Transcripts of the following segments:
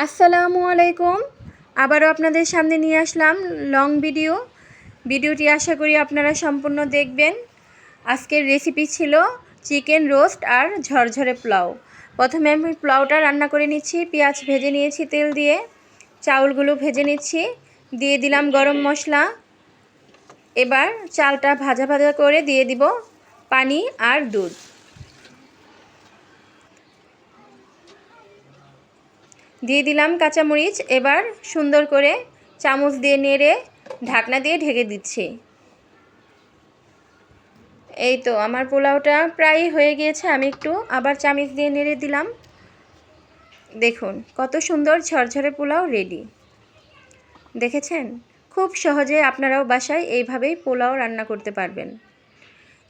আসসালামু আলাইকুম। আবারও আপনাদের সামনে নিয়ে আসলাম লং ভিডিওটি আশা করি আপনারা সম্পূর্ণ দেখবেন। আজকের রেসিপি ছিল চিকেন রোস্ট আর ঝরঝরে পোলাও। প্রথমে আমি পোলাওটা রান্না করে নিচ্ছি। পেঁয়াজ ভেজে নিয়েছি তেল দিয়ে, চাউলগুলো ভেজে নিচ্ছি, দিয়ে দিলাম গরম মশলা। এবার চালটা ভাজা ভাজা করে দিয়ে দিব পানি আর দুধ। দিয়ে দিলাম কাঁচামরিচ। এবার সুন্দর করে চামচ দিয়ে নেড়ে ঢাকনা দিয়ে ঢেকে দিচ্ছি। এই তো আমার পোলাওটা প্রায় হয়ে গিয়েছে। আমি একটু আবার চামচ দিয়ে নেড়ে দিলাম। দেখুন কত সুন্দর ঝরঝরে পোলাও রেডি। দেখেছেন? খুব সহজে আপনারাও বাসায় এইভাবেই পোলাও রান্না করতে পারবেন।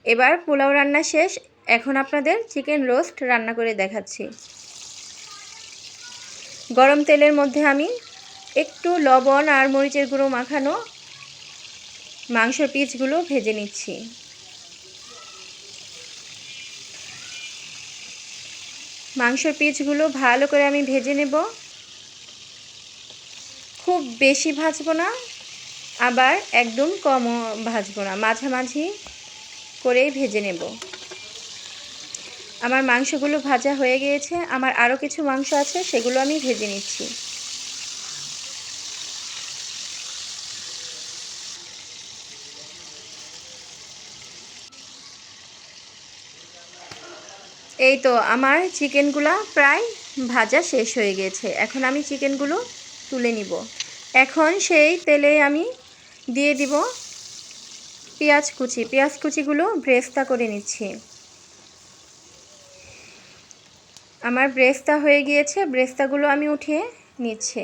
এবার পোলাও রান্না শেষ। এখন আপনাদের চিকেন রোস্ট রান্না করে দেখাচ্ছি। গরম তেলের মধ্যে আমি একটু লবণ আর মরিচের গুঁড়ো মাখানো মাংসের পিসগুলো ভেজে নিচ্ছি। মাংসের পিসগুলো ভালো করে আমি ভেজে নেব। খুব বেশি ভাজবো না, আবার একদম কমও ভাজবো না, মাঝামাঝি করেই ভেজে নেব। আমার মাংসগুলো ভাজা হয়ে গিয়েছে। আমার আরও কিছু মাংস আছে, সেগুলো আমি ভেজে নিচ্ছি। এই তো আমার চিকেনগুলো প্রায় ভাজা শেষ হয়ে গেছে। এখন আমি চিকেনগুলো তুলে নিব। এখন সেই তেলে আমি দিয়ে দিব পেঁয়াজ কুচিগুলো ব্রেস্তা করে নিচ্ছি। আমার ব্রেস্তা হয়ে গিয়েছে, ব্রেস্তাগুলো আমি উঠিয়ে নিচ্ছি।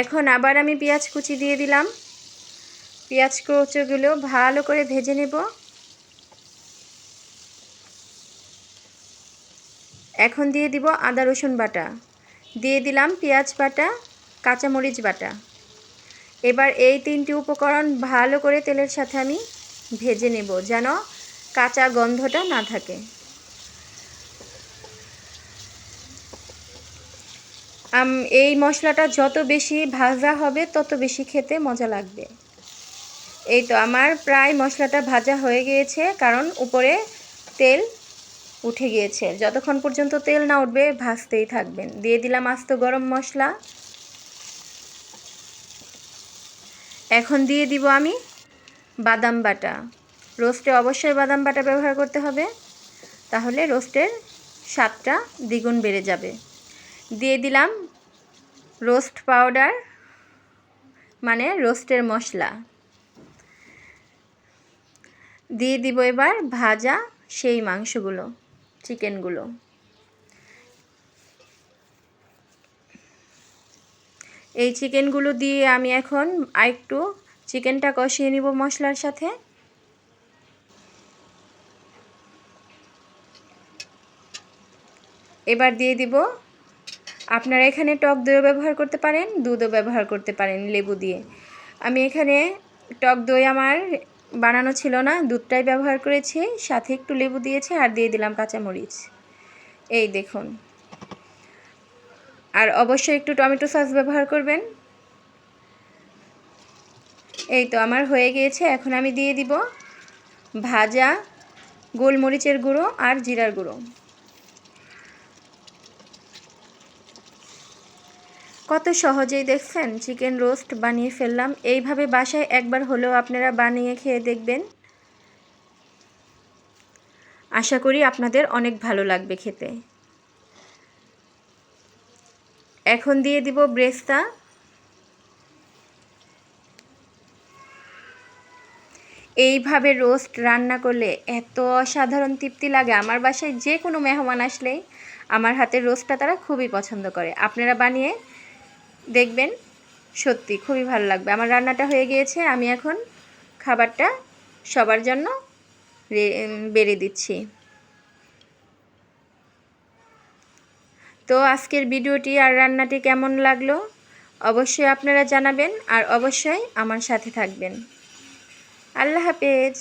এখন আবার আমি পেঁয়াজ কুচি দিয়ে দিলাম। পেঁয়াজ কুচিগুলো ভালো করে ভেজে নেব। এখন দিয়ে দিব আদা রসুন বাটা, দিয়ে দিলাম পেঁয়াজ বাটা, কাঁচামরিচ বাটা। এবার এই তিনটি উপকরণ ভালো করে তেলের সাথে আমি ভেজে নেব, যেন কাঁচা গন্ধটা না থাকে। এই মশলাটা যত বেশি ভাজা হবে তত বেশি খেতে মজা লাগবে। এই তো আমার প্রায় মশলাটা ভাজা হয়ে গিয়েছে, কারণ উপরে তেল উঠে গিয়েছে। যতক্ষণ পর্যন্ত তেল না উঠবে ভাজতেই থাকবেন। দিয়ে দিলাম আস্ত গরম মশলা। এখন দিয়ে দিব আমি বাদাম বাটা। রোস্টে অবশ্যই বাদাম বাটা ব্যবহার করতে হবে, তাহলে রোস্টের স্বাদটা দ্বিগুণ বেড়ে যাবে। দিয়ে দিলাম রোস্ট পাউডার, মানে রোস্টের মশলা। দিয়ে দিব এবার ভাজা সেই মাংসগুলো, চিকেনগুলো। এই চিকেনগুলো দিয়ে আমি এখন আরেকটু চিকেনটা কষিয়ে নিব মশলার সাথে। এবার দিয়ে দিব, আপনারা এখানে টক দইও ব্যবহার করতে পারেন, দুধও ব্যবহার করতে পারেন লেবু দিয়ে। আমি এখানে টক দই আমার বানানো ছিল না, দুধটাই ব্যবহার করেছি, সাথে একটু লেবু দিয়েছি আর দিয়ে দিলাম কাঁচামরিচ। এই দেখুন। আর অবশ্যই একটু টমেটো সস ব্যবহার করবেন। এই তো আমার হয়ে গিয়েছে। এখন আমি দিয়ে দিব ভাজা গোলমরিচের গুঁড়ো আর জিরার গুঁড়ো। কত সহজেই দেখছেন চিকেন রোস্ট বানিয়ে ফেললাম। এইভাবে বাসায় একবার হলেও আপনারা বানিয়ে খেয়ে দেখবেন। আশা করি আপনাদের অনেক ভালো লাগবে খেতে। এখন দিয়ে দিব ব্রেস্তা। এইভাবে রোস্ট রান্না করলে এত অসাধারণ তৃপ্তি লাগে। আমার বাসায় যে কোনো মেহমান আসলেই আমার হাতের রোস্টটা তারা খুবই পছন্দ করে। আপনারা বানিয়ে দেখবেন, সত্যি খুবই ভালো লাগবে। আমার রান্নাটা হয়ে গিয়েছে। আমি এখন খাবারটা সবার জন্য বেড়ে দিচ্ছি। তো আজকের ভিডিওটি আর রান্নাটি কেমন লাগলো অবশ্যই আপনারা জানাবেন, আর অবশ্যই আমার সাথে থাকবেন। আল্লাহ হাফেজ।